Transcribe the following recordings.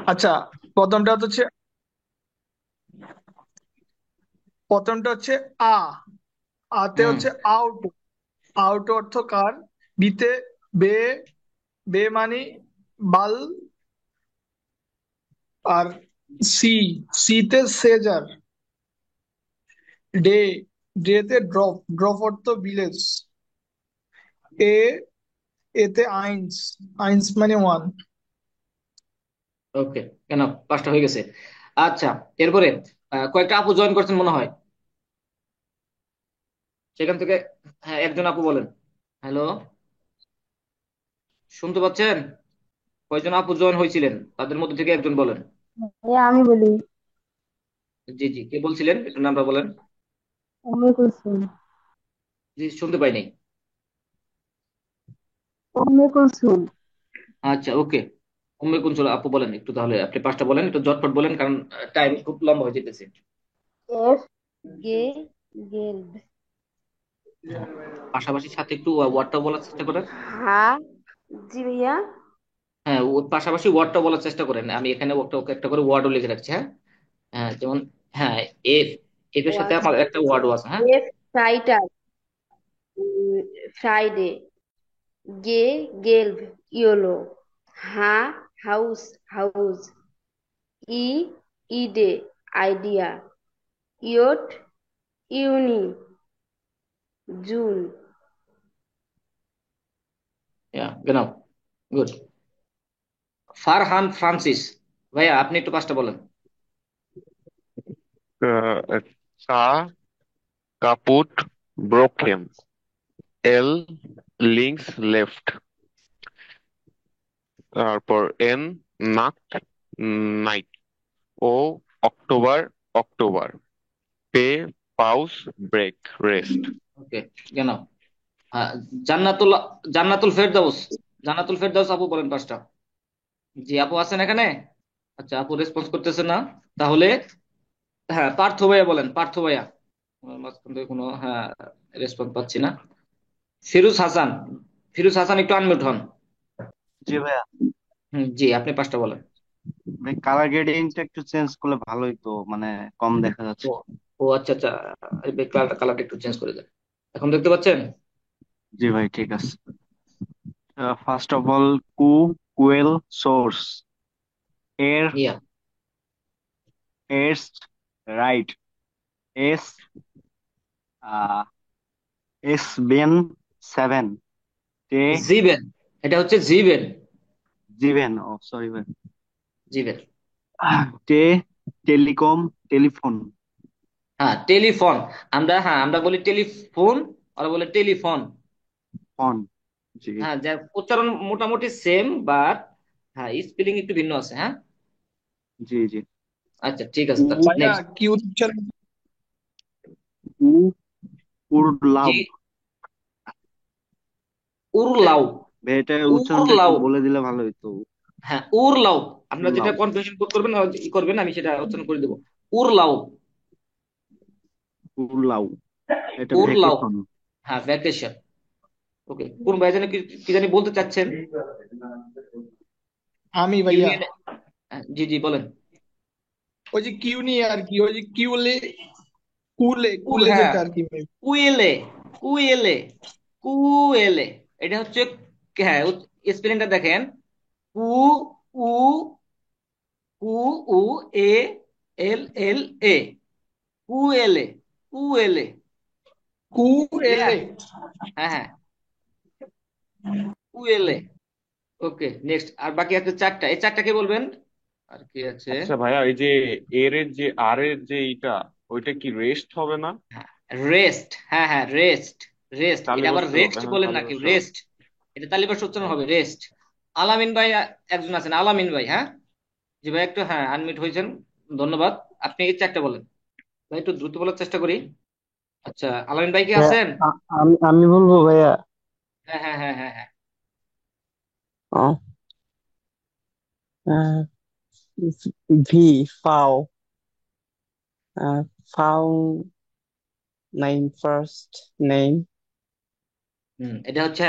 আচ্ছা, প্রথমটা হচ্ছে প্রথমটা হচ্ছে আ আতে হুম। হচ্ছে আউট। আউট অর্থ কার। বিতে বে, বে মানে বাল। আর সি, সিতে সেজার। ডে, ডেতে ড্রপ, ড্রপ অর্থ ভিলেজ। এ, এতে আইন্স, আইন্স মানে ওয়ান। ওকে, কেন, পাঁচটা হয়ে গেছে। আচ্ছা, এরপরে কয়েকটা আপু জয়েন করছেন মনে হয়, সেখান থেকে হ্যাঁ একজন আপু বলেন। হ্যালো, শুনতে পাচ্ছেন? কয়জন আপু জয়েন হয়েছিলেন তাদের মধ্যে থেকে একজন বলেন। আমি বলি। জি জি, কে বলছিলেন একটু নামটা বলেন। উম্মে কুলসুম। জি, শুনতে পাইনি। উম্মে কুলসুম। আচ্ছা, ওকে। উম্মে কুলসুম আপু বলেন একটু, তাহলে আপনি পাঁচটা বলেন, একটু জটপট বলেন, কারণ টাইম খুব লম্বা হয়ে যেতেছে। এফ, গে, গেল্ড। হ্যাঁ, পাশাপাশি সাথে একটু ওয়ার্ডটা বলার চেষ্টা করেন। হা, জি ভাইয়া। হ্যাঁ, ওর পাশাপাশি ওয়ার্ডটা বলার চেষ্টা করেন, আমি এখানে একটা একটা করে ওয়ার্ডও লিখে রাখছি, হ্যাঁ। হ্যাঁ, যেমন, হ্যাঁ, এফ, এফ ও এর সাথে আচ্ছা। আমার একটা ওয়ার্ডও আছে, হ্যাঁ। এফ, ফ্রাইটার, ফ্রাইডে। গে, গেল্ড, ইয়োলো। হা, হাউস, হাউস। ই, ইডে, আইডিয়া। ইয়ট, ইউনি, জুন। ইয়া, genau, গুড। ফারহান ফ্রান্সিস, ভাইয়া আপনি একটু পাঁচটা বলেন। Uh, Ka, kaput, broken. L, links left. তারপর N, নাক, নাইট। O, অক্টোবর, অক্টোবর। পে, পাউস, ব্রেক, রেস্ট। Okay, genau। হ্যাঁ, জান্নাতুল, জান্নাতুল ফেরদাউস, জান্নাতুল ফেরদাউস আপু বলেন পাঁচটা। জি, আপু আছেন এখানে? আচ্ছা, আপু রেসপন্স করতেছেন না, তাহলে হ্যাঁ পার্থ ভাইয়া বলেন, পার্থ ভাইয়া। আমার মাঝখান থেকে কোনো হ্যাঁ রেসপন্স পাচ্ছি না। ফিরোজ হাসান, ফিরোজ হাসান একটু আনমিউট হন। জি ভাইয়া। হুম, জি, আপনি পাঁচটা বলেন। ভাই কালার গ্রেডিংটা একটু চেঞ্জ করলে ভালোই তো, মানে কম দেখা যাচ্ছে। ও, ও আচ্ছা আচ্ছা, কালারটা একটু চেঞ্জ করে দেন। এখন দেখতে পাচ্ছেন? জি ভাই ঠিক আছে। ফার্স্ট অফ অল, কু, কুয়েল, সোর্স। এর, ইয়া, এস, রাইট। এস, এস বেন, সেভেন। টে, জিবেন, এটা হচ্ছে জিবেন। জিভেন, ও সরি ভাই। জিবেন। টে, টেলিকম, টেলিফোন। হ্যাঁ, টেলিফোন। আমরা বলি টেলিফোন, ওরা বলে টেলিফোন। ফোন। জি। হ্যাঁ, যার উচ্চারণ মোটামুটি সেম, বাট হ্যাঁ স্পেলিং একটু ভিন্ন আছে, হ্যাঁ। জি জি। আচ্ছা, ঠিক আছে, উ, ভাইয়া নেক্সট। কি উচ্চারণ। উ, উড়লাউ। জি, উড়লাউ, ভাই এটা উচ্চারণটা একটু উড়লাউ। বলে দিলে ভালো হতো। হ্যাঁ, উড়লাউ। আপনারা যেটা উড়লাউ। কনফিউশন বোধ করবেন ই করবেন, আমি সেটা উচ্চারণ করে দেবো। উড়লাউ, উড়লাউ। এটা উড়লাউ। ভ্যাকেশন। হ্যাঁ, ভ্যাকেশন। ওকে, কোন ভাই জানি কি কি জানি বলতে চাচ্ছেন। আমি ভাইয়া ইউনিয়ন, জি জি বলেন। ওই যে কিউ নিয়ে আর কি, ওই যে কিউলে, কুলে কুল, কুলে হ্যাঁ, যেটা আর কি। কুয়েলে, কুয়েলে, কুয়েলে। এটা হচ্ছে, হ্যাঁ, স্পেলিংটা দেখেন। কু, উ, কু, উ, এ, এল, এল, এ, কুয়েলে, কুয়েলে। ক্লিয়ার? কুএলএ। হ্যাঁ হ্যাঁ, কুয়েলে। ওকে, নেক্সট। আর বাকি আছে চারটা, এই চারটা কে বলবেন? আর কি আছে? আচ্ছা ভাইয়া, এই যে আর এর যে এইটা, ওইটা কি রেস্ট হবে না? রেস্ট, হ্যাঁ হ্যাঁ, রেস্ট, রেস্ট। এটা আবার তালিবাস্য হবে, রেস্ট হ্যাঁ বলেন নাকি, তালিবাস্য হবে। রেস্ট। এটা তালিবাস উচ্চারণ হবে, রেস্ট। আলামিন ভাই একজন আছেন, আলামিন ভাই, হ্যাঁ। জি ভাই, একটু হ্যাঁ আনমিউট হয়েছেন, ধন্যবাদ। আপনি এই চারটা বলেন ভাই, একটু দ্রুত বলার চেষ্টা করি। আচ্ছা, আলামিন ভাই কি ভাইয়া, আছেন? আমি আমি বলবো ভাইয়া। হ্যাঁ হ্যাঁ হ্যাঁ হ্যাঁ হ্যাঁ। ও, ভি, ফাও, ফাও, নাইম, ফার্স্ট নেম। এটা হচ্ছে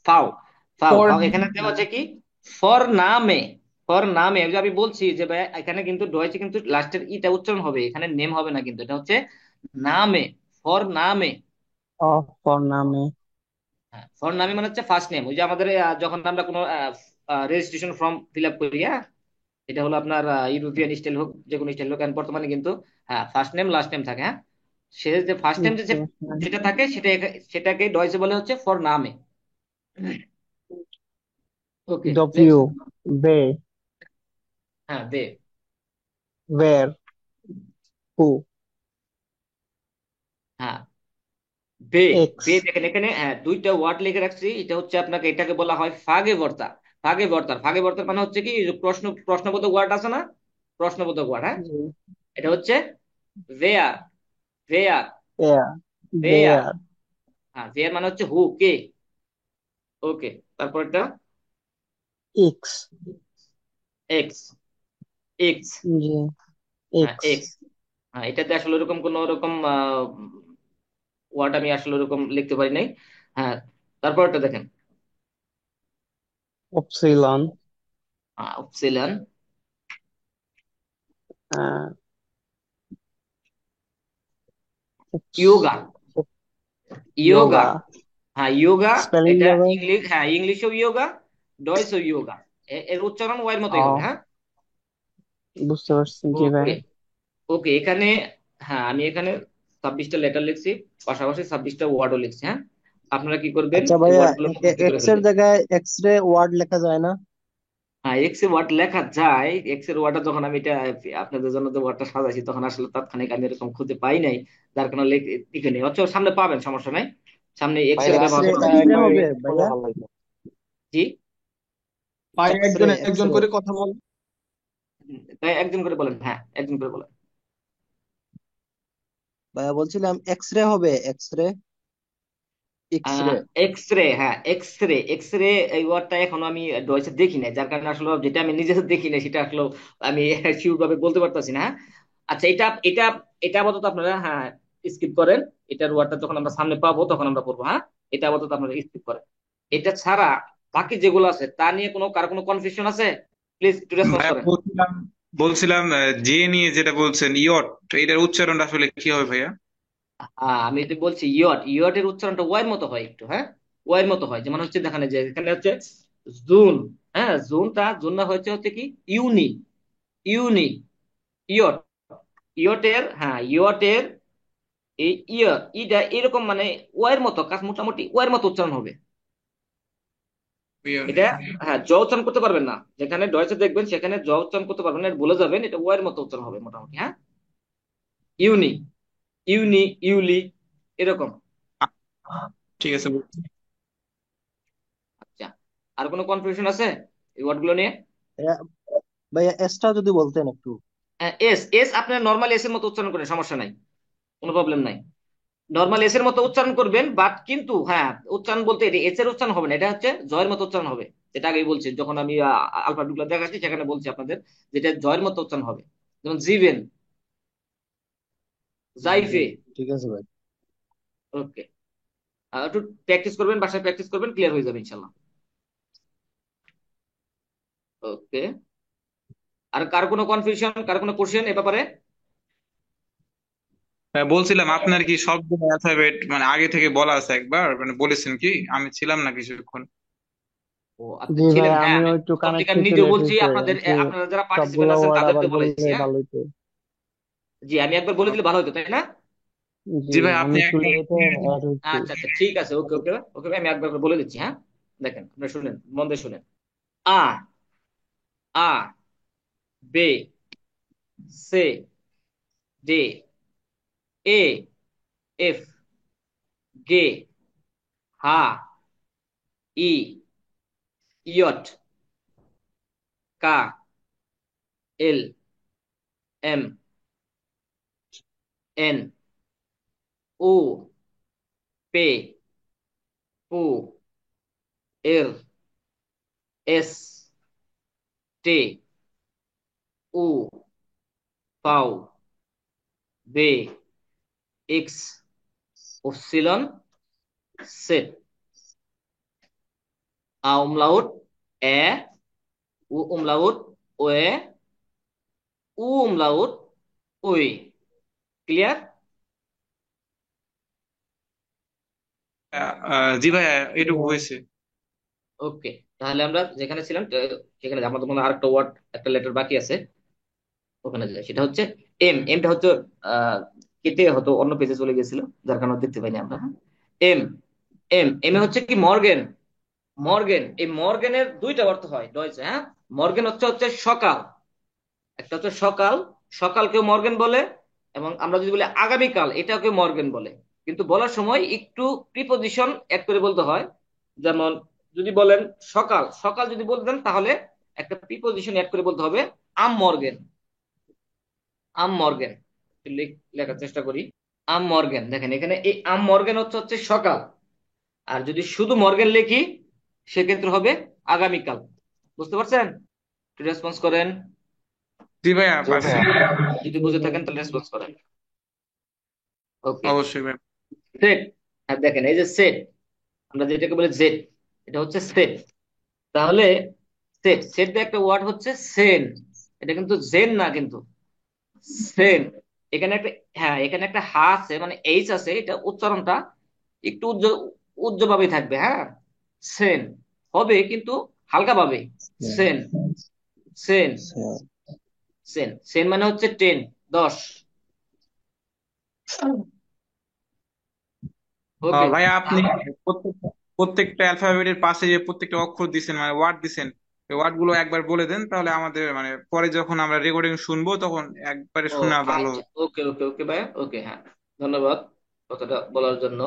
ফাও, ফাও ফর, ফাও এখানে দেওয়া আছে কি? ফর নামে, ফর নামে, ওই যে আমি বলছি যে ভাই এখানে কিন্তু ডয়েচে কিন্তু লাস্টের ইটা উচ্চারণ হবে, এখানে নেম হবে না, কিন্তু এটা হচ্ছে নামে, ফর নামে। ফর নামে। হ্যাঁ, ফর নামে মানে হচ্ছে ফার্স্ট নেম। ওই যে আমাদের যখন আমরা কোনো রেজিস্ট্রেশন ফর্ম ফিল আপ করি, হ্যাঁ, এটা হলো আপনার ইউরোপিয়ান স্টাইল হোক, যে কোনো স্টাইল হোক, and বর্তমানে কিন্তু হ্যাঁ ফার্স্ট নেম লাস্ট নেম থাকে, হ্যাঁ। সে যে ফার্স্ট নেম বুঝতে পারছি। যেটা থাকে সেটাকে ডয়েচে বলে হচ্ছে ফর নামে। ওকে, ডব্লিউ, নেক্সট। বে, হ্যাঁ, দে। ওয়্যার, হু, হ্যাঁ, বে। এক্স। বে দেখেন এখানে হ্যাঁ দুইটা ওয়ার্ড লিখে রাখছি, এটা হচ্ছে আপনাকে, এটাকে বলা হয় ফাগে ভর্তা। ফাগে ভর্তার মানে হচ্ছে কি, এই যে প্রশ্নবোধক ওয়ার্ড আছে না, প্রশ্নবোধক ওয়ার্ড, হ্যাঁ, জি। এটা হচ্ছে ভেয়ার। ভেয়ার। এয়ার, ভেয়ার। দেয়ার, হ্যাঁ, ভেয়ার মানে হচ্ছে হু, কে। ওকে, তারপরটা এক্স। এক্স। এক্স। জি, হ্যাঁ, এক্স। এক্স। হ্যাঁ, এটাতে আসলে ওরকম কোন ওরকম ওয়ার্ড আমি আসলে ওরকম লিখতে পারি নাই। হ্যাঁ, তারপরটা দেখেন। অপসিলন, অপসিলন। ইয়োগা। ইয়োগা। যোগা। হ্যাঁ, ইয়োগা। স্পেলিং এটা হবে। ইংলিশ, হ্যাঁ ইংলিশেও ইয়োগা, ডয়েসও ইয়োগা। এর উচ্চারণ ওয়ের মতোই হবে, ও, হ্যাঁ। বুঝতে পারছি, জি ভাই। ওকে। ওকে, এখানে হ্যাঁ আমি এখানে 26টা লেটার লিখছি, পাশাপাশি 26টা ওয়ার্ডও লিখছি, হ্যাঁ। আপনারা কি করবেন, আচ্ছা এই ভাইয়া, ওয়ার্ডগুলো মুখস্থ করে এক্স এর ফেলবেন। জায়গায় এক্স রে ওয়ার্ড লেখা যায় না? হ্যাঁ, এক্স এর ওয়ার্ড লেখা যায়, এক্স এর ওয়ার্ডটা যখন আমি এটা আপনাদের জন্য যে ওয়ার্ডটা সাজাইছি, তখন আসলে তাৎক্ষণিক আমি এরকম খুঁজে পাই নাই, যার কারণে লিখে নিই। হচ্ছে সামনে পাবেন, সমস্যা নাই, সামনে এক্স ভাই এর এক্স ব্যবহার রে লাস্টের করা টা হয়েছে। এক্স রে একবার হবে রিপিট করলে ভাইয়া? ভালো হতো। জি। ভাই এক্স রে একজন এক্স একজন রে করে কথা বল। তাই একজন করে বলেন, হ্যাঁ একজন করে বলেন। ভাইয়া বলছিলাম এক্স রে হবে, X ray, X ray. X ray, হ্যাঁ এক্স রে। এক্স রে এই ওয়ার্ডটা এখনো আমি ডয়েসে দেখি নাই, যার কারণে আসলে যেটা আমি নিজে দেখি নাই সেটা আসলে আমি শিওর ভাবে বলতে পারতেছি না, হ্যাঁ। আচ্ছা, এটা এটা এটা আপাতত আপনারা হ্যাঁ স্কিপ করেন। এটার ওয়ার্ডটা যখন আমরা সামনে পাবো তখন আমরা পড়বো, হ্যাঁ। এটা আপাতত আপনারা স্কিপ করেন। এটা ছাড়া বাকি যেগুলো আছে তা নিয়ে কারো কোনো কনফিউশন আছে? প্লিজ একটু রেসপন্স ভাইয়া করেন। বলছিলাম বলছিলাম যে নিয়ে যেটা বলছেন ইয়ট, এটার উচ্চারণটা আসলে কি হবে ভাইয়া? আমি তো বলছি ইয়ট। ইয়টের উচ্চারণটা ওয়াইয়ের মতো হয় একটু, হ্যাঁ, ওয়াইয়ের মতো হয়। যেমন হচ্ছে দেখানে যে এখানে হচ্ছে জুন, হ্যাঁ, জুন না হচ্ছে হচ্ছে কি ইউনি। ইউনি। ইয়ট। ইয়টের, হ্যাঁ ইয়টের এই ইটা এরকম মানে ওয়াইয়ের মতো কাজ, মোটামুটি ওয়াইয়ের মতো উচ্চারণ হবে এটা। হ্যাঁ, জ উচ্চারণ করতে পারবেন না, যেখানে ডয়েচে দেখবেন সেখানে জ উচ্চারণ করতে পারবেন না, এটা ভুলে যাবেন। এটা ওয়াইয়ের মতো উচ্চারণ হবে মোটামুটি, হ্যাঁ। ইউনি। ইউনি, ইউলি, এরকম। ঠিক আছে। আচ্ছা, আর কোনো কনফিউশন আছে এই ওয়ার্ডগুলো নিয়ে? ভাইয়া, ভাইয়া এসটা যদি বলতেন একটু। এস। এস আপনার নর্মাল এস এর মতো উচ্চারণ করেন, সমস্যা নাই, কোনো প্রবলেম নাই। নর্মাল এস এর মতো উচ্চারণ করবেন, বাট কিন্তু হ্যাঁ উচ্চারণ বলতে এটা এস এর উচ্চারণ হবে না, এটা হচ্ছে জয়ের মতো উচ্চারণ হবে। যেটা আগেই বলছি, যখন আমি আলফাবেটগুলো দেখাচ্ছি সেখানে বলছি আপনাদের যেটা জয়ের মতো উচ্চারণ হবে। যেমন জিভেন, জাইফে। জি, ঠিক আছে ভাই। ওকে, একটু প্র্যাকটিস করবেন, বাসায় প্র্যাকটিস করবেন, ক্লিয়ার হয়ে যাবে ইনশাল্লাহ। ওকে, আর কার কোনো কনফিউশন, কার কোনো কোশ্চেন এ ব্যাপারে? হ্যাঁ, বলছিলাম আপনার কি সবগুলো অ্যালফাবেট মানে আগে থেকে বলা আছে একবার, মানে বলেছেন কি? আমি ছিলাম না কিছুক্ষণ। ও আচ্ছা, জি ভাই, ছিলেন, হ্যাঁ আমিও আমি একটু প্রথম কানেক্ট নিজেও লেট বলছি, হয়েছে আপনাদের যে আপনারা যারা পার্টিসিপেন্ট সবগুলা আছেন ওয়ার্ড আবার তাদেরকে বলেছি, বললে হ্যাঁ। ভালো হতো। জি, আমি একবার বলে দিলে ভালো হতো, তাই না? জি, জি ভাই, আমি আপনি একটু একবার লেটে অ্যাড হয়েছি। আচ্ছা আচ্ছা, ঠিক আছে, ওকে ওকে ওকে ভাই, আমি একবার করে বলে দিচ্ছি, হ্যাঁ। দেখেন, আপনারা শুনেন, মন দিয়ে শুনেন। আ। আ। বে। সে। ডে। এ। এফ। গে। হা। ই। ইয়ট। কা। এল। এম। এন। ও। পে। পু। এর। এস। টে। উ। পাউ। বে। এক্স। অপসিলন। সেট। আ umlaut, এ, উ umlaut, ওয়ে, umlaut, ওই। ক্লিয়ার? জি ভাইয়া এটুকু হয়েছে। ওকে, তাহলে আমরা যেখানে ছিলাম সেখানে আমাদের মনে হয় আরেকটা ওয়ার্ড, একটা লেটার বাকি আছে, ওখানে যাই। সেটা হচ্ছে এম। এমটা হচ্ছে আহ কেটে হয়তো অন্য পেজে চলে গেছিল, যার কারণে দেখতে পাইনি আমরা। এম, এম এ হচ্ছে কি মর্গেন। মর্গেন, এই মর্গেনের দুইটা অর্থ হয় ডয়েচে, হ্যাঁ। মর্গেন হচ্ছে হচ্ছে সকাল, একটা হচ্ছে সকাল, সকালকেও মর্গেন বলে, এবং আমরা যদি বলি আগামীকাল, এটাকে মর্গেন বলে। কিন্তু বলার সময় একটু প্রিপোজিশন অ্যাড করে বলতে হয়। যেমন যদি বলেন সকাল, সকাল যদি বলতেন তাহলে একটা প্রিপোজিশন অ্যাড করে বলতে হবে আম মর্গেন। আম মর্গেন, লেখার চেষ্টা করি। আম মর্গেন, দেখেন এখানে এই আম মর্গেন হচ্ছে হচ্ছে সকাল। আর যদি শুধু মর্গেন লিখি সেক্ষেত্রে হবে আগামীকাল। বুঝতে পারছেন? রেসপন্স করেন। জি ভাইয়া জি পারছি। ভাইয়া। যদি বুঝে থাকেন তাহলে রেসপন্স করেন। ওকে, অবশ্যই ভাই। সেট। আর দেখেন এই যে সেট, আমরা যেটাকে বলি জেড, এটা হচ্ছে সেট। তাহলে সেট, সেট দিয়ে একটা ওয়ার্ড হচ্ছে সেন। এটা কিন্তু জেন না, কিন্তু সেন। এখানে একটা, হ্যাঁ এখানে একটা হা আছে, মানে এইচ আছে, এটা উচ্চারণটা একটু উজ্জ্বলভাবে থাকবে, হ্যাঁ। সেন হবে কিন্তু হালকা ভাবে। সেন, সেন, সেন। সেন মানে হচ্ছে 10, 10। ওকে, ভাইয়া আপনি প্রত্যেকটা অ্যালফাবেটের পাশে যে প্রত্যেকটা অক্ষর দিছেন মানে ওয়ার্ড দিছেন, ওই ওয়ার্ড গুলো একবার বলে দেন, তাহলে আমাদের মানে পরে যখন আমরা রেকর্ডিং শুনবো তখন একবারে ও শোনা ভালো। আচ্ছা, ওকে ওকে ওকে ভাইয়া, ওকে, হ্যাঁ। ধন্যবাদ কথাটা বলার জন্য।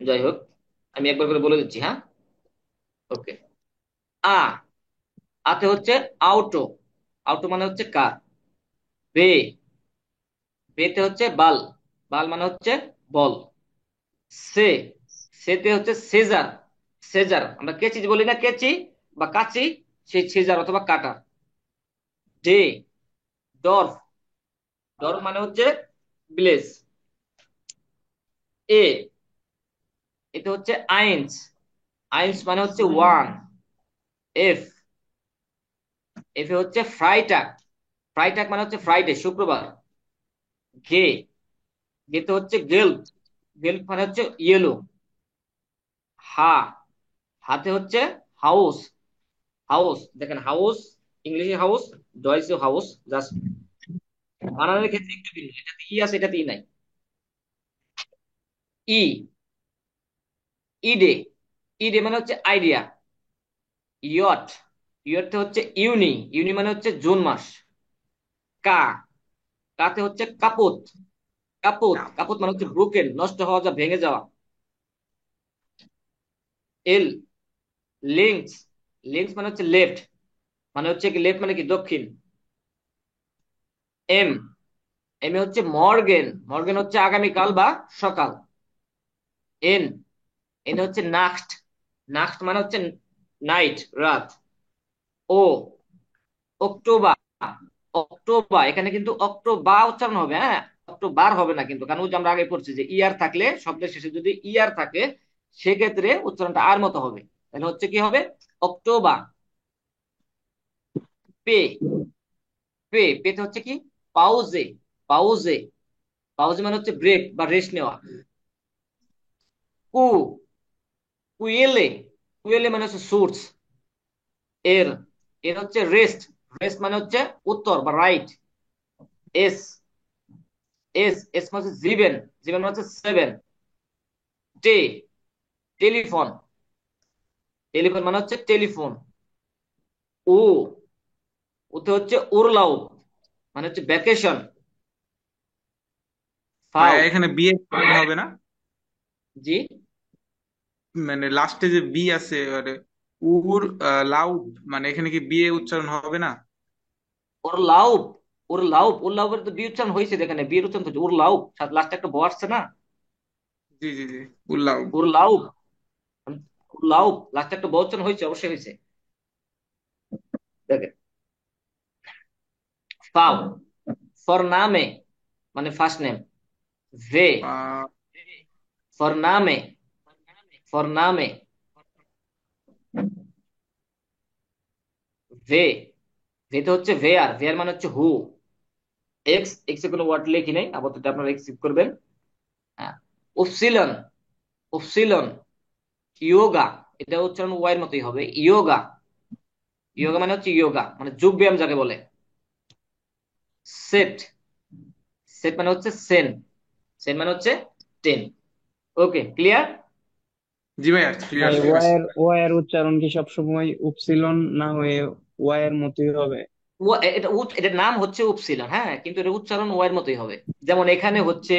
যাই হোক, আমি একবার করে বলে দিচ্ছি, হ্যাঁ। ওকে। আ, আতে হচ্ছে আউটো। আউটো মানে হচ্ছে কার। বে, বেতে হচ্ছে বাল। বাল মানে হচ্ছে বল। সে, সেতে হচ্ছে সেজার। সেজার, আমরা কেচি বলি না, কেচি বা কাচি, সেই সেজার অথবা কাটা। ডে, ডরফ। ডরফ মানে হচ্ছে ভিলেজ। এ, এটা হচ্ছে আইনস। আইনস মানে হচ্ছে ওয়ান। এফ, এফ এ হচ্ছে ফ্রাইটাগ। ফ্রাইটাগ মানে হচ্ছে ফ্রাইডে, শুক্রবার। গে, গেতে হচ্ছে গেল্প। গেল্প মানে হচ্ছে ইয়েলো। হা, হাতে হচ্ছে হাউস। হাউস, দেখেন হাউস, ইংলিশে হাউস, ডয়েসে হাউস, জাস্ট বানানের ক্ষেত্রে একটু ভিন্ন, এটাতে ই আছে এটাতে ই নাই। ই, ইডে। ইডে মানে হচ্ছে আইডিয়া। ইয়ট, ইয়টে হচ্ছে ইউনি। ইউনি মানে হচ্ছে জুন মাস। কা, কাতে হচ্ছে কাপুত। কাপুত, কাপুত মানে হচ্ছে ব্রোকেন, নষ্ট হওয়া, যা ভেঙে যাওয়া। এল, লিঙ্কস। লিঙ্কস মানে হচ্ছে লেফট, মানে হচ্ছে কি লেফট মানে কি দক্ষিণ। এম, এম এ হচ্ছে মর্গেন। মর্গেন হচ্ছে আগামীকাল বা সকাল। এন, এন হচ্ছে নাক্সট। নাক্সট মানে হচ্ছে নাইট, রাত। ও, অক্টোবর। অক্টোবর, এখানে কিন্তু অক্টোবা উচ্চারণ হবে, হ্যাঁ। অক্টোবার হবে না কিন্তু, কারণ ওই যে আমরা আগে পড়ছি যে ইয়ার থাকলে, শব্দের শেষে যদি ইয়ার থাকে সেক্ষেত্রে উচ্চারণটা আর মতো হবে। তাহলে হচ্ছে কি হবে, অক্টোবর। পে, পে, পেতে হচ্ছে কি পাউজে। পাউজে, পাউজে মানে হচ্ছে ব্রেক বা রেস্ট নেওয়া। কু, কুয়েলে। কুয়েলে মানে হচ্ছে সোর্স। এর, এর হচ্ছে রেস্ট। রেস্ট মানে হচ্ছে উত্তর বা রাইট। এস, এস, এস মানে হচ্ছে জিবেন। জিবেন মানে হচ্ছে 7। টে, টেলিফোন। টেলিফোন মানে হচ্ছে টেলিফোন। ও, ওতে হচ্ছে উরলাও, মানে হচ্ছে ভ্যাকেশন। ফাও, ভাইয়া এখানে বিয়ে হবে না, জি। মানে লাস্টে যে বি আছে মানে উর লাউড, মানে এখানে কি বিয়ে উচ্চারণ হবে না? ওর লাউ, ওর লাউ, ওর লাউয়ের তো বি উচ্চারণ হয়েছে, এখানে বিয়ের উচ্চারণ হচ্ছে ওর লাউ, সাথে লাস্টে একটা ব আসছে না। জি জি জি, উল্লাউ। ওর লাউ, ওর লাউ, লাস্টে একটা ব উচ্চারণ হয়েছে, অবশ্যই হয়েছে। দেখেন, ফাও, ফর নামে মানে ফার্স্ট নেম। ভে, ফর নামে, ফর নামে। ভে, ভেতে হচ্ছে ভেয়ার, ভেয়ার মানে হচ্ছে হু। এক্স, এক্স এর কোনো ওয়ার্ড লিখি নাই আপাতত, আপনারা এক্সিপ করবেন। হ্যাঁ, উপসিলন, উপসিলন, ইয়োগা, এটা উচ্চারণ ওয়াই এর মতোই হবে, ইয়োগা। ইয়োগা মানে হচ্ছে ইয়োগা, মানে যোগ ব্যায়াম যাকে বলে। সেট, সেট মানে হচ্ছে সেন, সেন মানে হচ্ছে 10। ওকে, ক্লিয়ার? জি ভাইয়া, ক্লিয়ার, ভাই ঠিক আছে। ওয়ার উচ্চারণ কি সবসময় উপসিলন না হয়ে ওয়াই এর মতোই হবে? এটার নাম হচ্ছে উপসিলন, হ্যাঁ, কিন্তু এটা উচ্চারণ ওয়াই এর মতোই হবে। যেমন এখানে হচ্ছে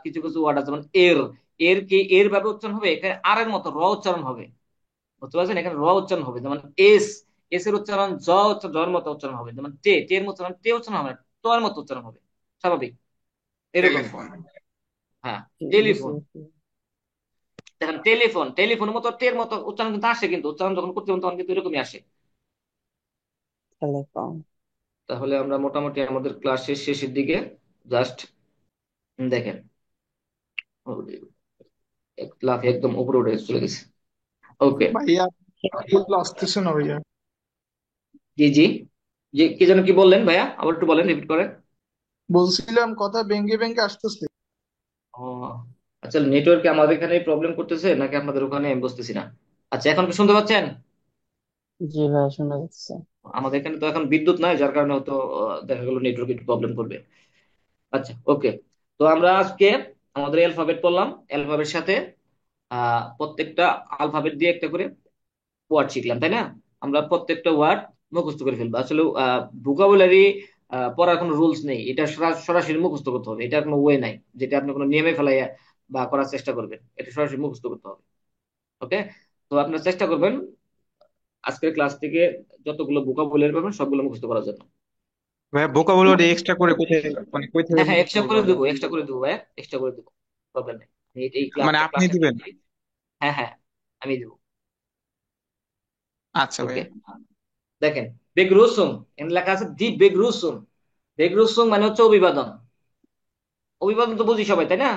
কিছু কিছু ওয়ার্ড আছে, যেমন এর, এর কি এর ভাবে উচ্চারণ হবে, এখানে আর এর মতো র উচ্চারণ হবে, বুঝতে পারছেন? এখানে র উচ্চারণ হবে। যেমন এস, এস এর উচ্চারণ জ হচ্ছে জর মতো উচ্চারণ হবে। যেমন টে, টে এর উচ্চারণ টে উচ্চারণ হবে না, ট এর মতো উচ্চারণ হবে, স্বাভাবিক এরকমই। টেলিফোন। হ্যাঁ, বুঝতে টেলিফোন। পারছি। দেখেন টেলিফোন, টেলিফোনের মতো টের মতো উচ্চারণ কিন্তু আসে, কিন্তু উচ্চারণ যখন করতে হবে তখন কিন্তু এরকমই আসে। টেলিফোন। তাহলে আমরা মোটামুটি আমাদের ক্লাসের শেষের দিকে, জাস্ট দেখেন, এক লাফে একদম উপরে উঠে চলে গেছে। ওকে, ভাইয়া কথাগুলো আসতেছে না ভাইয়া। জি জি, জি কি যেন কি বললেন ভাইয়া, আবার একটু বলেন, রিপিট করেন। বলছিলাম কথা ভেঙ্গে ভেঙ্গে আসতেছে। ও আচ্ছা, নেটওয়ার্কে আমাদের এখানে প্রবলেম করতেছে নাকি আপনাদের ওখানে, আমি বুঝতেছি না। আচ্ছা, এখন কি শুনতে পাচ্ছেন? জি ভাই, শোনা যাচ্ছে। আমাদের এখানে তো এখন বিদ্যুৎ নাই, যার কারণে হয়তো দেখা গেল নেটওয়ার্ক একটু প্রবলেম করবে। আচ্ছা, ওকে। তো আমরা আজকে আমাদের অ্যালফাবেট পড়লাম, অ্যালফাবেট সাথে প্রত্যেকটা আলফাবেট দিয়ে একটা করে ওয়ার্ড শিখলাম, তাই না? আমরা প্রত্যেকটা ওয়ার্ড মুখস্থ করে ফেলবো। আসলে ভোকাবুলারি পড়ার কোনো রুলস নেই, এটা সরাসরি মুখস্থ করতে হবে, এটা কোনো ওয়ে নাই যেটা আপনি কোনো নিয়মে ফেলাইয়া বা করার চেষ্টা করবেন, এটা সরাসরি মুখস্থ করতে হবে। ওকে, তো আপনার চেষ্টা করবেন আজকের ক্লাস থেকে যতগুলো ভোকাবুলারি পাবেন সবগুলো মুখস্থ করার জন্য। ভাইয়া ভোকাবুলারি এক্সট্রা করে কোথায়, মানে কই থেকে হ্যাঁ হ্যাঁ, মুখস্থ এক্সট্রা করবো করে আমরা? দেবো, এক্সট্রা করে দেবো ভাইয়া, এক্সট্রা করে দেবো, প্রবলেম নেই। আমি এই মানে ক্লাসটা আপনি ক্লাসটা দিবেন? নিচ্ছি। হ্যাঁ হ্যাঁ, আমি দেবো। আচ্ছা ওকে, ভাইয়া। দেখেন, বেগরুসুম, এখানে লেখা আছে দি বেগরুসুম। বেগরুসুম মানে হচ্ছে অভিবাদন। অভিবাদন তো বুঝি সবাই, তাই না?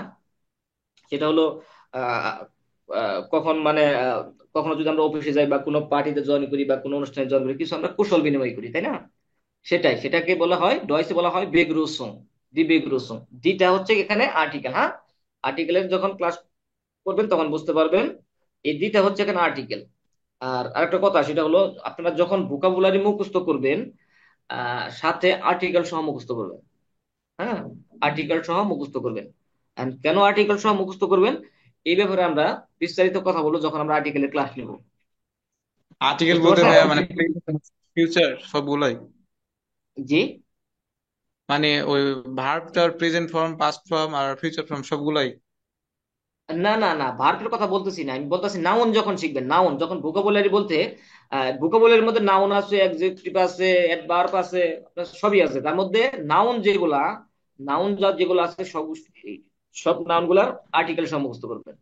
সেটা হলো আহ কখন মানে কখনো যদি আমরা অফিসে যাই বা কোনো পার্টিতে জয়েন করি বা কোনো অনুষ্ঠানে জয়েন করি, কিছু আমরা কুশল বিনিময় করি, তাই না? সেটাই, সেটাকে বলা হয়, ডয়েসে বলা হয় বেগরুসুম, দি বেগরুসুম। দিটা হচ্ছে এখানে আর্টিকেল, হ্যাঁ, আর্টিকেলের যখন ক্লাস করবেন তখন বুঝতে পারবেন। এই দিটা হচ্ছে এখানে আর্টিকেল। আর আরেকটা কথা, সেটা হলো আপনারা যখন ভোকাবুলারি মুখস্থ করবেন সাথে আর্টিকেল সহ মুখস্থ করবেন। হ্যাঁ, আর্টিকেল সহ মুখস্থ করবেন। And কেন আর্টিকেল সহ মুখস্থ করবেন, এই ব্যাপারে আমরা বিস্তারিত কথা বলবো যখন আমরা আর্টিকেলের ক্লাস নিব। আর্টিকেল বুঝতে বলতে পারছেন? ভাইয়া মানে ফিউচার সবগুলাই? জি, মানে ওই ভার্বটার প্রেজেন্ট ফর্ম, পাস্ট ফর্ম আর ফিউচার ফর্ম সবগুলাই? না না না, ভার্বের কথা বলতেছি না, আমি বলতেছি নাউন যখন শিখবেন, নাউন যখন ভোকাবুলারি বলতে, ভোকাবুলারির মধ্যে নাউন আছে, অ্যাডজেক্টিভ আছে, অ্যাডভার্ব আছে, আপনার সবই আছে। তার মধ্যে নাউন যেগুলা, নাউন জাত যেগুলো আছে সব, সব নাউন গুলার আর্টিকেল সহ মুখস্থ করবেন।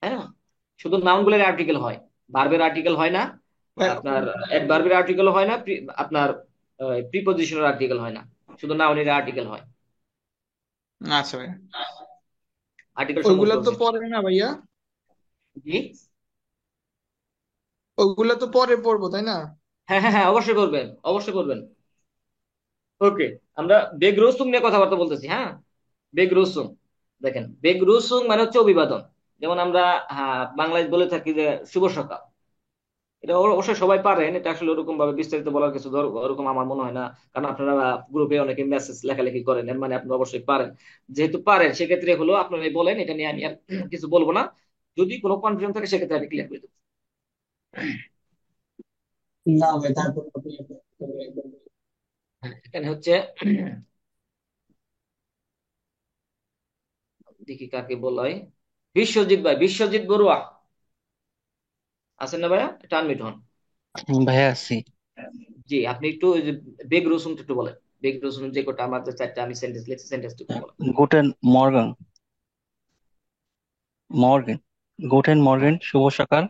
হ্যাঁ, শুধু নাউন গুলোর আর্টিকেল হয়, ভার্বের আর্টিকেল হয় না, আপনার অ্যাডভার্বের আর্টিকেল হয় না, আপনার প্রিপজিশনের আর্টিকেল হয় না, শুধু নাউনের আর্টিকেল হয়। আচ্ছা ভাইয়া। আর্টিকেল সহ ওইগুলা মুখস্থ তো করবেন। পরে না ভাইয়া, জি, ওইগুলা তো পরে পড়বো তাই না? হ্যাঁ হ্যাঁ হ্যাঁ, অবশ্যই করবেন, অবশ্যই করবেন। ওকে, আমরা বেগরুসুম নিয়ে কথাবার্তা বলতেছি, হ্যাঁ। বেগরুসুম, দেখেন, বেগরুসুম মানে হচ্ছে অভিবাদন। যেমন আমরা বাংলায় বলে থাকি যে শুভ সকাল, এটা অবশ্যই সবাই পারেন, এটা আসলে ওরকম ভাবে বিস্তারিত বলার কিছু ওরকম আমার মনে হয় না, কারণ আপনারা গ্রুপে অনেকে মেসেজ লেখালেখি করেন, এর মানে আপনারা অবশ্যই পারেন। যেহেতু পারেন সেক্ষেত্রে হলো আপনারা বলেন, এটা নিয়ে আমি আর কিছু বলবো না। যদি কোনো কনফিউশন থাকে সেক্ষেত্রে আমি ক্লিয়ার করে দেবো। না ভাই, তারপর হ্যাঁ, এখানে হচ্ছে দেখি কাকে বলাই, বিশ্বজিৎ ভাই, বিশ্বজিৎ বড়ুয়া আছেন না ভাইয়া? এটা আনমিউট হন। ভাইয়া আছি। জি, আপনি একটু ওই যে বেগ রসুন একটু বলেন, বেগ রসুন যে কটা আমার যে চারটা আমি সেন্টেন্স লিখছি, সেন্টেন্স একটু বলেন। গুটেন মর্গান, মর্গেন, গুটেন মর্গেন শুভ সকাল,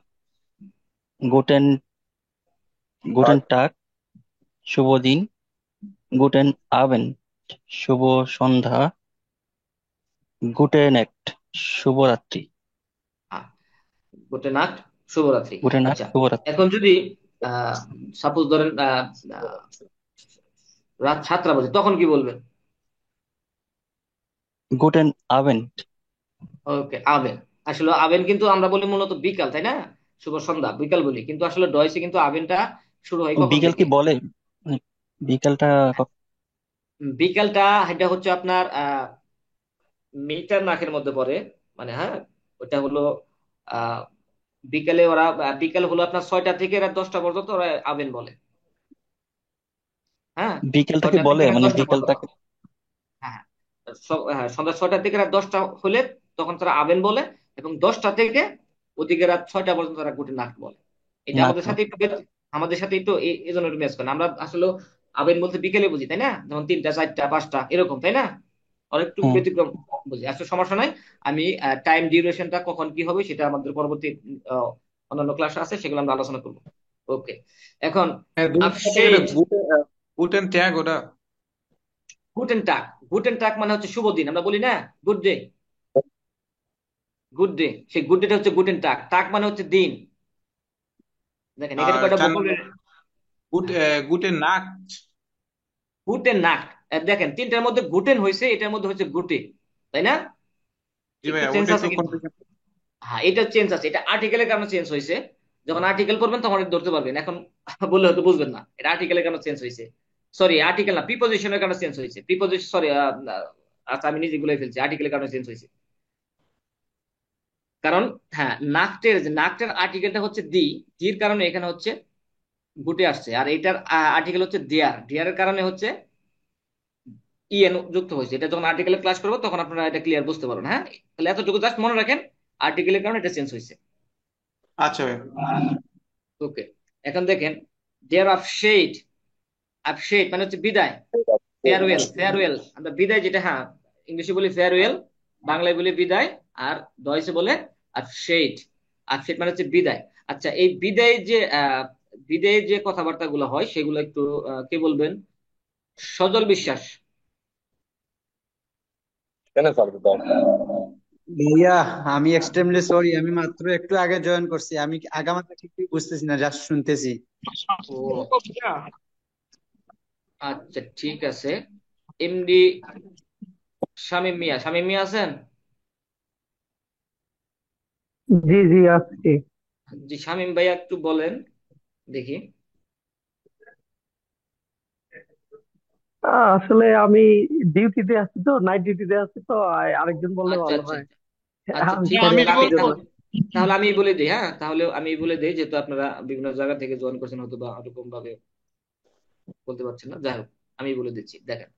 গুটেন গুটেন টাগ শুভ দিন, গুটেন আবেন শুভ সন্ধ্যা, গুটে নাইট শুভরাত্রি। গুড নাইট, শুভরাত্রি। গুটে নাইট আচ্ছা, শুভরাত্রি। এখন যদি সাপোজ ধরেন আহ, রাত 7টা বাজে, তখন কি বলবেন? গুটেন আবেন্ড। ওকে, আবেন। আসলে আবেন কিন্তু আমরা বলি মূলত বিকাল, তাই না? শুভ সন্ধ্যা, বিকাল বলি, কিন্তু আসলে ডয়সে কিন্তু আবেনটা শুরু হয় কখন বিকেল থেকে? কি বলে? মানে বিকেলটা বিকালটা এটা হচ্ছে আপনার মিটার নাকের মধ্যে পড়ে, মানে হ্যাঁ, ওটা হলো আহ বিকালে ওরা বিকাল হলো আপনার 6টা থেকে রাত 10টা পর্যন্ত ওরা আবেন বলে। হ্যাঁ, বিকেলটাকে 6টা থেকে বলে রাত মানে 10টা পর্যন্ত। বিকেলটাকে। হ্যাঁ, হ্যাঁ, সন্ধ্যা 6টা থেকে রাত 10টা হলে তখন তারা আবেন বলে, এবং 10টা থেকে ওদিকে রাত 6টা পর্যন্ত তারা গুটি নাক বলে। এটা নাক আমাদের সাথে একটু আমাদের সাথে একটু এই জন্য একটু ম্যাচ করে না। আমরা আসলে আবেন বলতে বিকেলে বুঝি, তাই না? যেমন 3টা 4টা 5টা এরকম, তাই না? আর একটু হুম। ব্যতিক্রম বুঝি, আসলে সমস্যা নাই। আমি টাইম ডিউরেশনটা কখন কি হবে সেটা আমাদের পরবর্তী আহ, অন্যান্য ক্লাস আছে, সেগুলো আমরা আলোচনা করবো। ওকে, এখন হ্যাঁ, দুই কথা যেটা আপশেট। গুটেন ট্যাগ ওটা। গুটেন টাক, গুটেন টাক মানে হচ্ছে শুভ দিন, আমরা বলি না গুড ডে, গুড ডে। সেই গুড ডেটা হচ্ছে গুটেন টাক, টাক মানে হচ্ছে দিন। দেখেন এখানে আর কয়টা 4 নম্বর ভোকাবুলারি। গুটেন নাক। গুটেন নাক, দেখেন তিনটার মধ্যে গুটেন হয়েছে, এটার মধ্যে হচ্ছে গুটে, তাই না? জি একটু ভাইয়া, চেঞ্জ ওটা আছে একটু কিন্তু। কনফিউশন। হ্যাঁ, এটা চেঞ্জ আছে, এটা আর্টিকেলের কারণে চেঞ্জ হয়েছে। যখন আর্টিকেল পড়বেন তখন এটা ধরতে পারবেন, এখন বললে হয়তো বুঝবেন না এটা আর্টিকেলের কারণে চেঞ্জ হয়েছে। সরি, আর্টিকেল না, প্রিপোজিশনের কারণে চেঞ্জ হয়েছে, প্রিপোজিশন, সরি। আচ্ছা, আমি নিজে গুলাই ফেলছি, আর্টিকেলের কারণে চেঞ্জ হয়েছে। কারণ হ্যাঁ, নাকটের যে নাকটের আর্টিকেলটা হচ্ছে দি, দির কারণে এখানে হচ্ছে গুটে আসছে, আর এটার আর্টিকেল হচ্ছে দেয়ার, দেয়ারের কারণে হচ্ছে ইএন যুক্ত হয়েছে। এটা যখন আর্টিকেলের ক্লাস করবো তখন আপনারা এটা ক্লিয়ার বুঝতে পারবেন। হ্যাঁ, তাহলে এতটুকু জাস্ট মনে রাখেন, আর্টিকেলের কারণে এটা চেঞ্জ হয়েছে। আচ্ছা ভাই। ওকে, এখন দেখেন, দেয়ার অফ শেড। আপশেড মানে হচ্ছে বিদায়, ফেয়ারওয়েল, ফেয়ারওয়েল আমরা বিদায় যেটা, হ্যাঁ, ইংলিশে বলি ফেয়ারওয়েল, বাংলায় বলি বিদায়, আর ডয়েসে বলে আপশেড। আপশেড মানে হচ্ছে বিদায়। আচ্ছা, এই বিদায় যে বিদায়ের যে কথাবার্তা গুলো হয় সেগুলো একটু কে বলবেন? সজল বিশ্বাস। ভাইয়া, আমি এক্সট্রিমলি সরি, আমি মাত্র একটু আগে জয়েন করছি, আমি আগামাথা কিছুই বুঝতেছি না, জাস্ট শুনতেছি। ও আচ্ছা, ঠিক আছে। এমডি শামীম মিয়া, শামীম মিয়া আছেন? জি জি আসছি। জি, শামীম ভাইয়া একটু বলেন দেখি। আসলে আমি ডিউটিতে আছি, তো নাইট ডিউটিতে আছি, তো আরেকজন বললে আচ্ছা ভালো আচ্ছা হয়। আচ্ছা। আচ্ছা, আমি ঠিক আছে, সরি আমি তাহলে আমি বলবো। তাহলে তাহলে আমি বলে দিই। হ্যাঁ, তাহলে আমি বলে দিই, যেহেতু আপনারা বিভিন্ন জায়গা থেকে জয়েন করছেন, হয়তো বা ওরকম ভাবে বলতে পারছেন না, যাই হোক আমি বলে দিচ্ছি। দেখেন,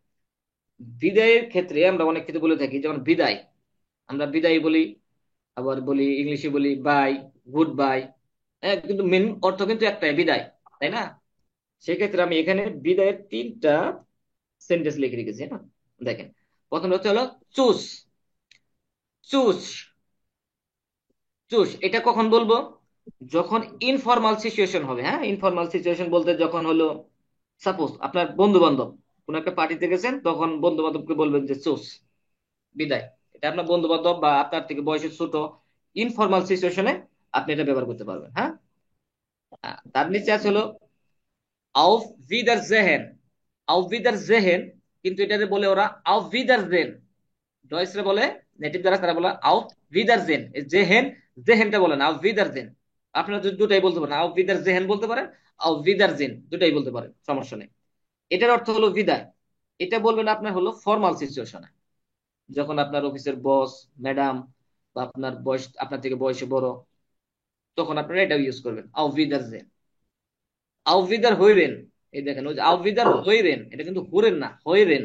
বিদায়ের ক্ষেত্রে আমরা অনেক কিছু বলে থাকি, যেমন বিদায়, আমরা বিদায় বলি, আবার বলি ইংলিশে বলি বাই, গুড বাই। হ্যাঁ, কিন্তু মেন অর্থ কিন্তু একটাই, বিদায়, তাই না? সেক্ষেত্রে আমি এখানে বিদায়ের 3টা সেন্টেন্স লিখে রেখেছি। হ্যাঁ, দেখেন, প্রথম হচ্ছে হলো চুজ। চুজ, চুজ এটা কখন বলবো? যখন ইনফর্মাল সিচুয়েশন হবে। হ্যাঁ, ইনফর্মাল সিচুয়েশন বলতে যখন হলো, সাপোজ আপনার বন্ধু বান্ধব কোন একটা পার্টিতে গেছেন, তখন বন্ধু বান্ধবকে বলবেন যে চুজ, বিদায়। এটা আপনার বন্ধু বান্ধব বা আপনার থেকে বয়সে ছোট ইনফর্মাল সিচুয়েশনে আপনি এটা ব্যবহার করতে পারবেন। হ্যাঁ, তার নিচে আছে হলো আউফ ভিদার জেহেন। আউফ ভিদার জেহেন, কিন্তু এটাতে বলে ওরা আউফ ভিদার জেন। ডয়েসরা বলে, নেটিভ যারা তারা বলে আউফ ভিদার জেন। জেহেন, জেহেনটা বলেন আউফ ভিদার জেন। আপনারা দুটাই বলতে পারেন, আউফ ভিদার জেহেন বলতে পারেন, আউফ ভিদার জেন, দুটাই বলতে পারেন, সমস্যা নেই। এটার অর্থ হলো বিদায়। এটা বলবেন আপনার হলো ফর্মাল সিচুয়েশনে, যখন আপনার অফিসের বস, ম্যাডাম, বা আপনার বয়স, আপনার থেকে বয়সে বড়, তখন আপনারা এটা ইউজ করবেন, আউফ ভিদার জেন। আউফ ভিদার হইরেন, এই দেখেন, ওই যে আউফ ভিদার হইরেন, এটা কিন্তু হুরেন না, হইরেন।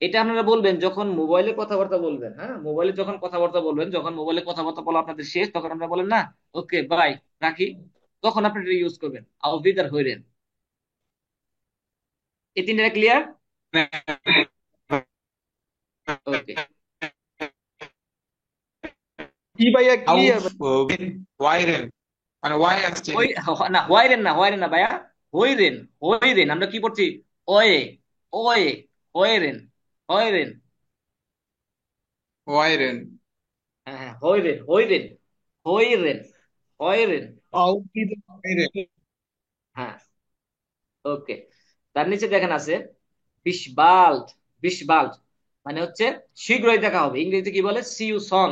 এটা আপনারা বলবেন যখন মোবাইলে কথাবার্তা বলবেন। হ্যাঁ, মোবাইলে যখন কথাবার্তা বলবেন, যখন মোবাইলে কথাবার্তা বলা আপনাদের শেষ, তখন আপনারা বলেন না ওকে বাই, রাখি, তখন আপনি এটা ইউজ করবেন, আউবিদার হইরেন। এই 3টা ক্লিয়ার? ওকে। কি ভাইয়া, আউফ ক্লিয়ার? ওয়াইরেন, মানে ওয়াই আসছে। ওই না, হইরেন না, হইরেন না ভাইয়া, হইরেন, হইরেন আমরা কি পড়ছি? ওয়ে, ওয়ে, হইরেন, হইরেন। ওয়াইরেন। হ্যাঁ হ্যাঁ, হইরেন, হইরেন, হইরেন, হইরেন। আউটফিট। ওয়াইরেন। হ্যাঁ, ওকে। তার নিচে দেখেন আছে বিশবাল্ট। বিশবাল্ট মানে হচ্ছে শীঘ্রই দেখা হবে, ইংরেজিতে কি বলে, সি ইউ সন,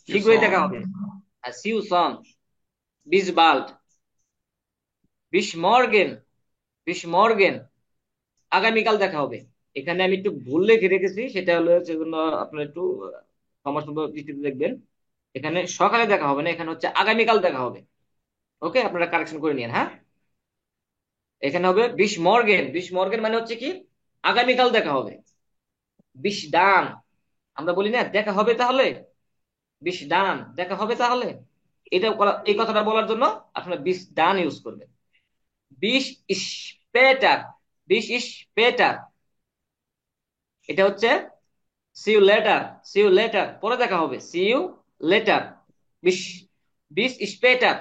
শীঘ্রই দেখা হবে, সি ইউ সন। বিশবাল্ট। বিশমর্গেন। বিশমর্গেন আগামীকাল দেখা হবে। এখানে আমি একটু ভুল লিখে রেখেছি, সেটা হলো সেজন্য আপনারা একটু ক্ষমাসুন্দর দৃষ্টিতে দেখবেন। এখানে সকালে দেখা হবে না, এখানে হচ্ছে আগামীকাল দেখা হবে। ওকে, আপনারা কারেকশন করে নিন। হ্যাঁ, এখানে হবে বিশমর্গেন। বিশমর্গেন মানে হচ্ছে কি আগামীকাল দেখা হবে। বিশডান, আমরা বলি না দেখা হবে তাহলে, বিশডান দেখা হবে তাহলে, এই কথাটা বলার জন্য আপনারা বিশডান ইউজ করবেন। বিশ স্পেটার। বিশ স্পেটার এটা হচ্ছে see you later. See you later পরে দেখা হবে, সি ইউ লেটার। বিশ বিশ স্পেটার,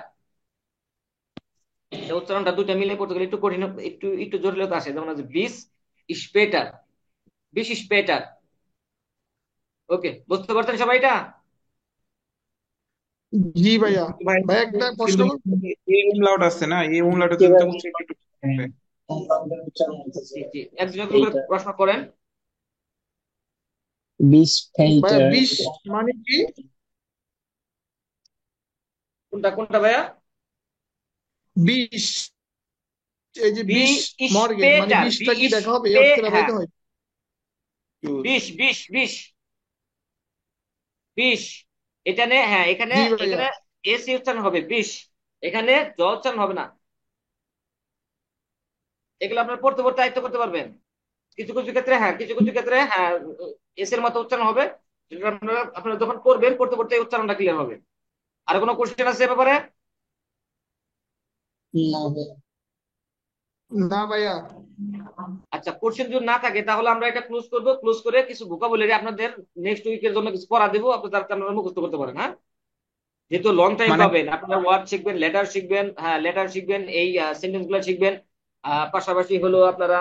উচ্চারণটা দুইটা মিলে পড়তে গেলে একটু কঠিন, একটু একটু জটিলতা আসে, যেমন আছে বিশ স্পেটার। বিশ স্পেটার। ওকে, বুঝতে পারছেন সবাই এটা? জি ভাইয়া। ভাই ভাইয়া একটা প্রশ্ন কিন্তু করবো? এই umlaut আছে না, এই umlaut জি যদি ভাই, তো উচ্চারণ একটু হবে। জি জি, একজন একজন করে এইটা প্রশ্ন করেন। বিশ ভাইয়া ফেইটার। বিশ মানে কি? কোনটা কোনটা ভাইয়া? বিশ, এই যে বি বিশ মর্গেন মানে স্পেটার। বি বিশটা কি দেখা হবে এই স্পে অর্থে হ্যাঁ, ব্যবহৃত হয়? বিশ বিশ বিশ বিশ। এখানে হ্যাঁ, এখানে জি ভাইয়া। এখানে এসি উচ্চারণ হবে বিশ, এখানে জ উচ্চারণ হবে না। এগুলো আপনার পড়তে পড়তে আয়ত্ত করতে পারবেন। কিছু কিছু ক্ষেত্রে হ্যাঁ, কিছু কিছু ক্ষেত্রে হ্যাঁ এস এর মতো উচ্চারণ হবে, যেটা আপনারা আপনারা যখন পড়বেন পড়তে পড়তে এই উচ্চারণটা ক্লিয়ার হবে। আর কোনো কোশ্চেন আছে এ ব্যাপারে? না ভাইয়া। আচ্ছা, কোশ্চেন যদি না থাকে তাহলে আমরা এটা ক্লোজ করব, ক্লোজ করে কিছু ভোকাবুলারি আপনাদের নেক্সট উইকের জন্য কিছু পড়া দেবো, আপনারা মুখস্থ করতে পারেন। হ্যাঁ, যেহেতু লং টাইম মানে পাবেন, আপনারা ওয়ার্ড শিখবেন, লেটার শিখবেন, হ্যাঁ লেটার শিখবেন, এই সেন্টেন্স গুলো শিখবেন, পাশাপাশি হলো আপনারা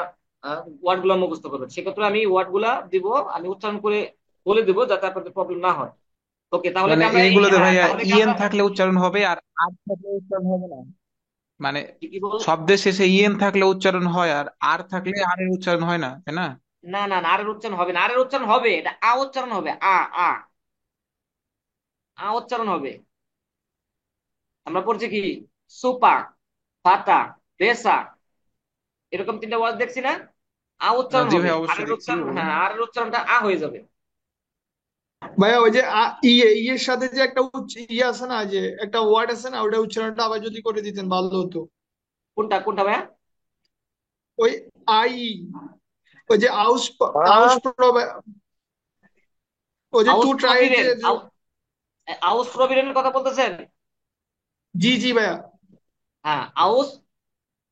ওয়ার্ড গুলো মুখস্থ করবেন। সেক্ষেত্রে আমি ওয়ার্ড গুলা দিব, আমি উচ্চারণ করে বলে দিব যাতে আপনাদের প্রবলেম না হয়। ওকে, তাহলে কি মানে আমরা এইগুলোতে হ্যাঁ ভাইয়া তাহলে কি ইএন আমরা থাকলে উচ্চারণ হবে আর আর থাকলে উচ্চারণ হবে না, মানে কি কি বল, শব্দের শেষে ইএন থাকলে উচ্চারণ হয় আর থাকলে আর এর উচ্চারণ হয় না, তাই না? না না না, আর এর উচ্চারণ হবে না, আর এর উচ্চারণ হবে, এটা আ উচ্চারণ হবে, আ আ আ উচ্চারণ হবে। আমরা পড়ছি কি সুপা, ফাতা, বেসা, এরকম তিনটা ওয়ার্ড দেখছি না, আ উচ্চারণ জি হবে, ভাই, আর অবশ্যই এর দেখছি উচ্চারণ ওগুলো। হ্যাঁ, আর এর উচ্চারণটা আ হয়ে যাবে। ভাইয়া ওই যে ইয়ে ইয়ের সাথে যে একটা ইয়ে আছে না, যে একটা ওয়ার্ড আছে না, ওটা উচ্চারণটা আবার যদি করে দিতেন ভালো হতো। কোনটা কোনটা ভাইয়া? ওই আই, ওই যে আউস, আউস ওই যে টু আউস ট্রাই যে প্রভিরেন, আউস প্রভিরেনের কথা বলতেছেন? জি জি ভাইয়া। হ্যাঁ, আউস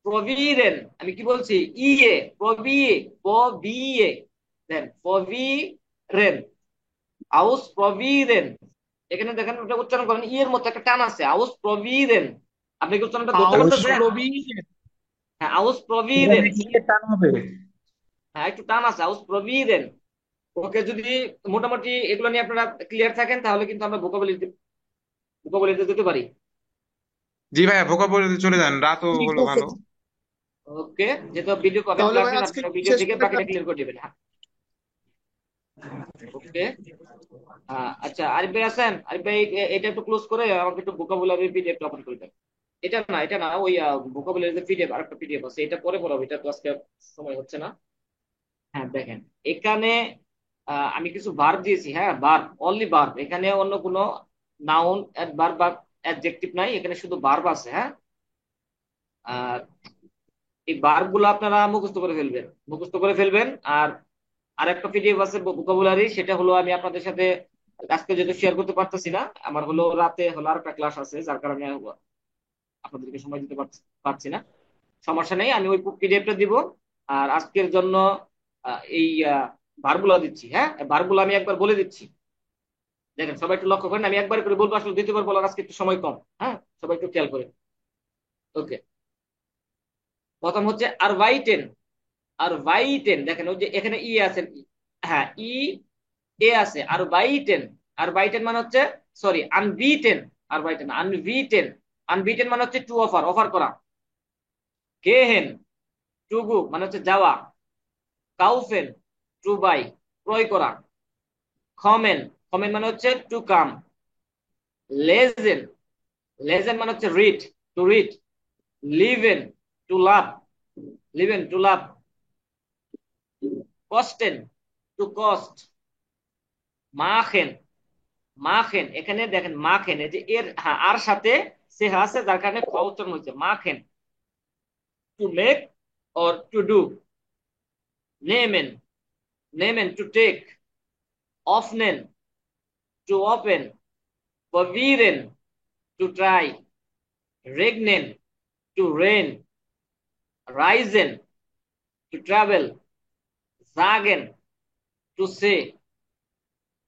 প্রভিরেন, আমি কি বলছি, ইয়ে প্রভিয়ে, প্রভিয়ে, দেন প্রভিরেন, আউস প্রভিরেন। এখানে দেখেন ওটা উচ্চারণ করেন, ইয়ের মতো একটা টান আছে, আউস প্রভিরেন। আপনি কি উচ্চারণটা ধরতে আউস পারতেছেন? প্রবীণ। হ্যাঁ, আউস প্রভিরেন। এখানে ইয়ে টান হবে। হ্যাঁ, একটু টান আছে, আউস প্রভিরেন। ওকে, যদি মোটামুটি এগুলো নিয়ে আপনারা ক্লিয়ার থাকেন তাহলে কিন্তু আমরা ভোকাবুলারিতে ভোকাবুলারিতে যেতে পারি। জি ভাইয়া, ভোকাবুলারিতে চলে যান, রাতও ঠিক হলো আছে। ভালো। ওকে, যেহেতু ভিডিও পাবেন তাহলে ভাই ক্লাসে, আজকে আপনারা ভিডিও শেষ থেকে করে বাকিটা ফেলেন। ক্লিয়ার করে দিবেন। হ্যাঁ, ওকে। আচ্ছা, আরিফ ভাই আছেন? আরিফ ভাই এটা একটু ক্লোজ করে আমাকে একটু ভোকাবুলারি পিডিএফ ওপেন করে দেন। এটা না ওই ভোকাবুলারি যে পিডিএফ, আরেকটা পিডিএফ আছে, এটা পরে পড়াবো, এটা তো আজকে সময় হচ্ছে না। হ্যাঁ দেখেন, এখানে আমি কিছু ভার্ব দিয়েছি, হ্যাঁ ভার্ব, অনলি ভার্ব, এখানে অন্য কোনো নাউন অ্যাডভার্ব বা অ্যাডজেক্টিভ নাই, এখানে শুধু ভার্ব আছে। হ্যাঁ, আর এই ভার্ব গুলো আপনারা মুখস্থ করে ফেলবেন, মুখস্থ করে ফেলবেন। আর আরেকটা পিডিএফ আছে ভোকাবুলারি, সেটা হলো আমি আপনাদের সাথে আজকে যেহেতু শেয়ার করতে পারতেছি না, আমার হলো রাতে হলো আরেকটা ক্লাস আছে, যার কারণে আপনাদেরকে সময় দিতে পারছি না। সমস্যা নেই, আমি ওই পিডিএফটা দিব। আর আজকের জন্য এই ভার্বগুলো দিচ্ছি। হ্যাঁ, ভার্বগুলো আমি একবার বলে দিচ্ছি, দেখেন সবাই একটু লক্ষ্য করেন, আমি একবার করে বলবো, আসলে দ্বিতীয়বার বলার আজকে একটু সময় কম। হ্যাঁ, সবাই একটু খেয়াল করেন। ওকে, প্রথম হচ্ছে আর ওয়াইটেন। আর ওয়াইটেন, দেখেন ওই যে এখানে ই আছে, হ্যাঁ ই এ আছে, আর বাইটেন। আর বাইটেন মানে হচ্ছে, সরি আনবিটেন, আর বাইটেন আনবিটেন। আনবিটেন মানে হচ্ছে টু অফার, অফার করা। গেহেন টু গো মানে হচ্ছে যাওয়া, কাউফেন টু বাই ক্রয় করা, খমেন খমেন মানে হচ্ছে টু কাম, লেজেন লেজেন মানে হচ্ছে রিড টু রিড, লিভেন টু লাভ লিভেন টু লাভ, কস্টেন টু কস্ট, মাখেন মাখেন এখানে দেখেন মাখেন এই যে এর হ্যাঁ আর সাথে সে আছে যার কারণে খ উচ্চারণ হয়েছে মাখেন, to make or to do, নেমেন নেমেন টু টেক, অফনেন টু ওপেন, প্রবিরেন টু ট্রাই, রেগনেন টু রেন, রাইজেন টু ট্রাভেল, জাগেন to say,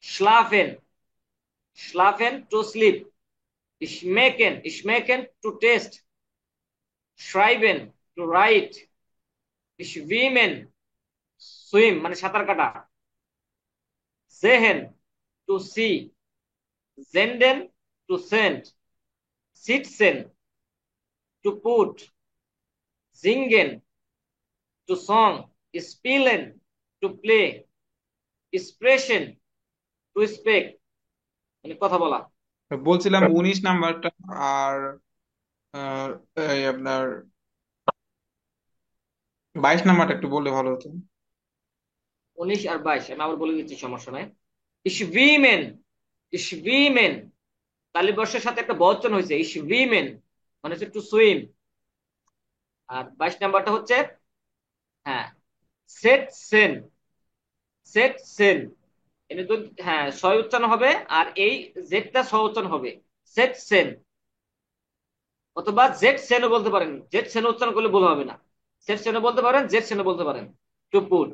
schlafen schlafen to sleep, schmecken to taste, schreiben to write, schwimmen swim মানে সাঁতার কাটা, sehen to see, senden to send, sitzen to put, singen to song, spielen to play, sprechen to speak মানে কথা বলা। বলছিলাম 19 নাম্বারটা আর এই আপনার 22 নাম্বারটা একটু বললে ভালো হতো। 19 আর 22 আমি আবার বলে দিচ্ছি, সমস্যা নাই। ইশভিমেন ইশভিমেন তালিবর্ষের সাথে একটা বচন হয়েছে, ইশভিমেন মানে হচ্ছে টু সুইম। আর 22 নাম্বারটা হচ্ছে হ্যাঁ সেট সেন সেট সেন এটা তো হ্যাঁ ছয় উচ্চারণ হবে আর এই জেডটা ছয় উচ্চারণ হবে, সেট সেন অথবা জেড সেনও বলতে পারেন, জেড সেন উচ্চারণ করলে ভুল হবে না, সেট সেনও বলতে পারেন জেড সেনও বলতে পারেন। টু পুট,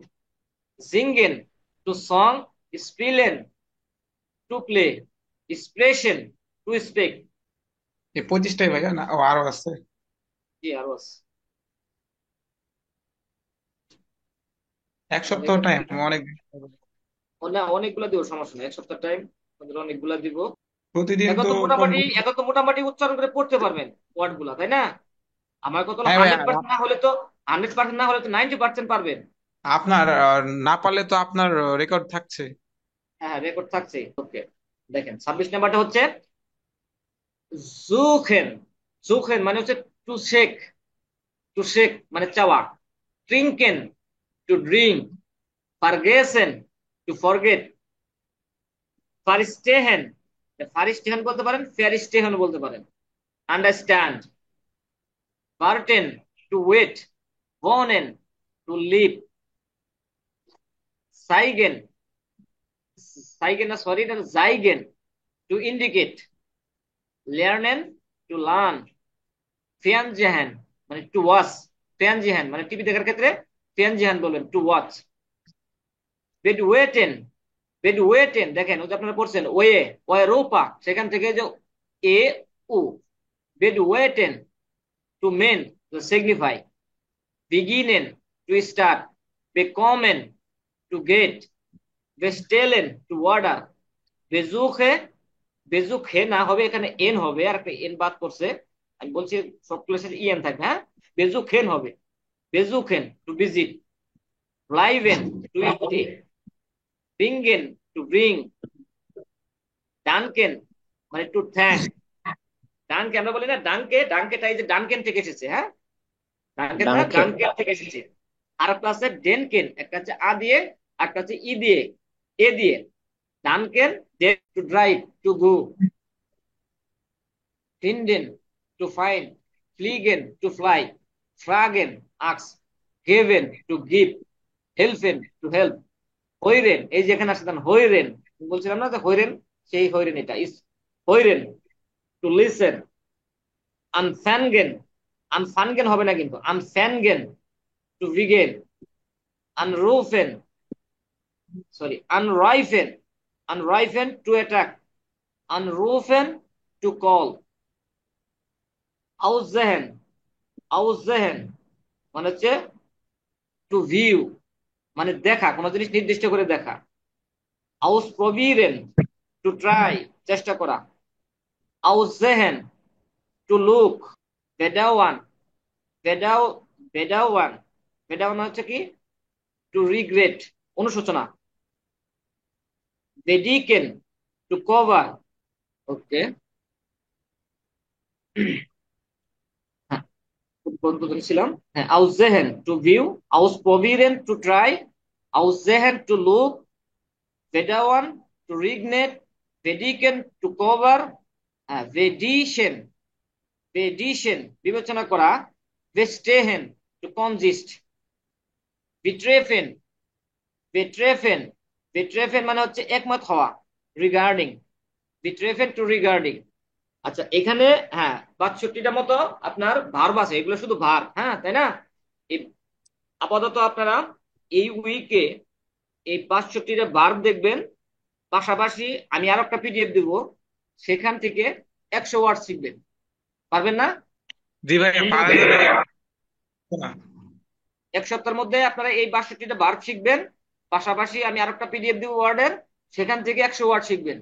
সিঙ্গেন টু সং, স্পিলেন টু প্লে, স্প্রেশন টু স্পিক। এই 25টাই ভাইয়া না ও আরো আছে? জি আরো আছে। এক সপ্তাহ টাইম অনেক না অনেকগুলা দিব, সমস্যা নেই, এক সপ্তাহ টাইম অনেকগুলা দিব। প্রতিদিন এখন তো তো মোটামুটি কমপক্ষে। এখন তো মোটামুটি উচ্চারণ করে পড়তে পারবেন ওয়ার্ড গুলা, তাই না? আমার কথা হলো হ্যাঁ ভাইয়া 100% না হলে তো 100% না হলে তো 90% পারবেন। আপনার না পারলে তো আপনার রেকর্ড থাকছে। হ্যাঁ রেকর্ড থাকছে। ওকে দেখেন 26 নাম্বারটা হচ্ছে জুখেন জুখেন মানে হচ্ছে টু শেক টু শেক মানে চাওয়া, ট্রিঙ্কেন টু ড্রিঙ্ক, ফারগেসেন টু ফরগেট, ফারিস্টেহেন ফারিস্টেহেন বলতে পারেন, ফ্যারিস্টেহেন বলতে পারেন, আন্ডারস্ট্যান্ড, বার্টেন to wait, wohnen to live, সাইগেন সাইগেন না সরি এটা জাইগেন to indicate, lernen to learn, ফিয়ানজেহান মানে টু ওয়াচ, ফিয়ানজেহান মানে টিভি দেখার ক্ষেত্রে ফিয়ানজেহান বলবেন টু ওয়াচ, বেডওয়েটেন বেডওয়েটেন দেখেন ওই যে আপনারা পড়ছেন ওয়ে ওয়ে রূপা সেখান থেকে যে এ উ, বেডওয়েটেন টু মেন টু সিগনিফাই, বিগিনেন টু স্টার্ট, বেকমেন টু গেট, বেস্টেলেন টু অর্ডার, বেজুখে বেজুখে না হবে এখানে এন হবে আর একটা এন বাদ করছে, আমি বলছি সব ক্লাসের ইএন থাকবে, হ্যাঁ বেজুখেন হবে, বেজুখেন টু ভিজিট, ব্লাইভেন টু স্টে, ব্রিঙ্গেন টু ব্রিং, ডানকেন মানে টু থ্যাঙ্ক, ডানকে আমরা বলি না ডানকে, ডানকেটা এই যে ডানকেন থেকে এসেছে, হ্যাঁ ডানকেন না ডানকেন ডানকেন থেকে এসেছে। আর একটা আছে ডেনকেন, একটা হচ্ছে আ দিয়ে একটা হচ্ছে ই দিয়ে এ দিয়ে, ডানকেন to drive to go, finden to find, fliegen to fly, fragen ask, geben to give, helfen to help, হইরেন এই যে এখানে আসছে হইরেন বলছিলাম না যে হইরেন, সেই হইরেন এটা ইস হইরেন টু লিসেন, আনফ্যানগেন আনফানগেন হবে না কিন্তু, আনফ্যানগেন টু বিগেন, আনরুফেন সরি আনরাইফেন আনরাইফেন টু অ্যাটাক, আনরুফেন টু কল, আউজেহেন আউজেহেন মানে হচ্ছে টু ভিউ মানে দেখা, কোনো জিনিস নির্দিষ্ট করে দেখা, আউস প্রবিরেন টু ট্রাই চেষ্টা করা, আউজেহেন টু লুক, বেডাওয়ান বেডাও বেডাওয়ান, বেডাওয়ান হচ্ছে কি টু রিগ্রেট, অনুশোচনা। বেডিকেন টু কভার, ওকে। হ্যাঁ, কোন ছিলাম? হ্যাঁ, আউজেহেন টু ভিউ, আউস প্রবিরেন টু ট্রাই, আউজেহেন টু লুক, বেডাওয়ান টু রিগনেট, বেডিকেন টু কভার, ভেডিশেন, ভেডিশেন বিবেচনা করা, ভেস্টেহেন টু কনজিস্ট, বিট্রেফেন, বেট্রেফেন, বেট্রেফেন মানে হচ্ছে একমত হওয়া, রিগার্ডিং, বিট্রেফেন টু রিগার্ডিং। আচ্ছা এখানে হ্যাঁ 62টা মতো আপনার ভার্ব আছে, এগুলো শুধু ভার্ব, হ্যাঁ তাই না? এই আপাতত আপনারা এই উইকে এই 65টা ভার্ব দেখবেন, পাশাপাশি আমি আর একটা পিডিএফ দিব, সেখান থেকে 100 ওয়ার্ড শিখবেন, পারবেন না? জি ভাইয়া, পারা যাবে না। এক সপ্তাহের মধ্যে আপনারা এই 62টা ভার্ব শিখবেন, পাশাপাশি আমি আর একটা পিডিএফ দিব ওয়ার্ডের, সেখান থেকে 100 ওয়ার্ড শিখবেন।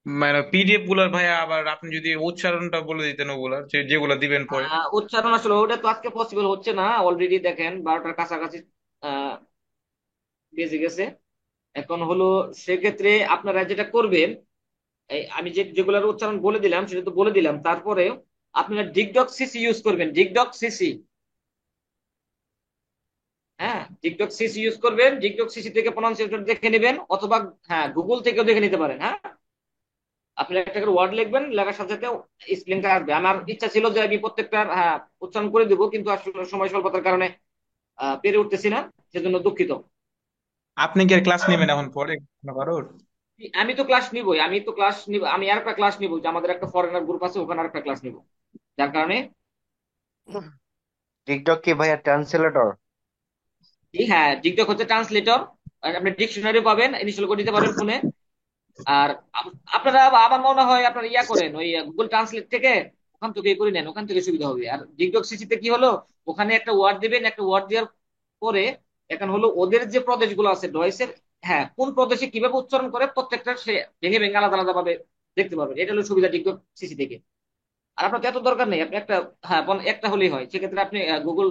মানে পিডিএফ গুলার ভাইয়া আবার আপনি যদি উচ্চারণটা বলে দিতেন ওগুলার, যেগুলো দিবেন পরে। উচ্চারণ আসলে ওটা তো আজকে পসিবল হচ্ছে না, অলরেডি দেখেন 12টার কাছাকাছি আহ, বেজে গেছে। এখন হলো সেক্ষেত্রে আপনারা যেটা করবেন, আমি যেগুলোর উচ্চারণ বলে দিলাম সেটা তো বলে দিলাম, তারপরে আপনারা ডিগডগ সিসি ইউজ করবেন, ডিগডগ সিসি। হ্যাঁ, ডিগডগ সিসি ইউজ করবেন, ডিগডগ সিসি থেকে প্রনাউন্সিয়েশন দেখে নেবেন, অথবা হ্যাঁ গুগল থেকেও দেখে নিতে পারেন। হ্যাঁ, আপনি একটা করে ওয়ার্ড লিখবেন, লেখার সাথে সাথে স্পেলিংটা আসবে। আমার ইচ্ছা ছিল যে আমি প্রত্যেকটার হ্যাঁ উচ্চারণ করে দিব, কিন্তু আসলে সময় স্বল্পতার কারণে পেরে উঠতেছি না, সেজন্য দুঃখিত। আপনি কি আর ক্লাস নেবেন এখন পরে কারোর? আমি তো ক্লাস নিবই, আমি তো ক্লাস নিব, আমি আর একটা ক্লাস নিব, যে আমাদের একটা ফরেনার গ্রুপ আছে, ওখানে আর একটা ক্লাস নিব, যার কারণে টিকটক কি ভাইয়া ট্রান্সলেটর? হ্যাঁ ডিকটক হচ্ছে ট্রান্সলেটর। আপনি ডিকশনারি পাবেন, ইনস্টল করে দিতে পারেন ফোনে। আর আপনারা আমার মনে হয় আপনারা ইয়া করেন ওই গুগল ট্রান্সলেট থেকে, ওখান থেকে করে নেন, ওখান থেকে সুবিধা হবে। আর ডিকটক সিসিতে কি হলো, ওখানে একটা ওয়ার্ড দিবেন, একটা ওয়ার্ড দেওয়ার পরে এখন হলো ওদের যে প্রদেশগুলো আছে ডয়েসের, হ্যাঁ কোন প্রদেশে কিভাবে উচ্চারণ করে প্রত্যেকটা সে ভেঙে ভেঙে আলাদা আলাদা ভাবে দেখতে পাবেন। এটা হলো সুবিধা ডিকটক সিসি থেকে। আর আপনার তো এত দরকার নেই, আপনি একটা হ্যাঁ একটা হলেই হয়, সেক্ষেত্রে আপনি গুগল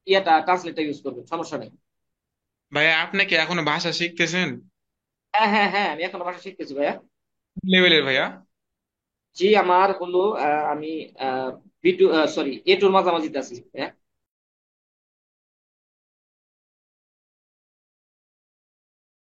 ইয়াটা ট্রান্সলেটটা ইউজ করবেন, সমস্যা নেই। ভাইয়া আপনি কি এখনো ভাষা শিখতেছেন? হ্যাঁ হ্যাঁ হ্যাঁ, আমি এখনো ভাষা শিখতেছি ভাইয়া। লেভেলের ভাইয়া? জি আমার হলো আমি বি টু, সরি এ টুর মাঝামাঝিতে আছি। হ্যাঁ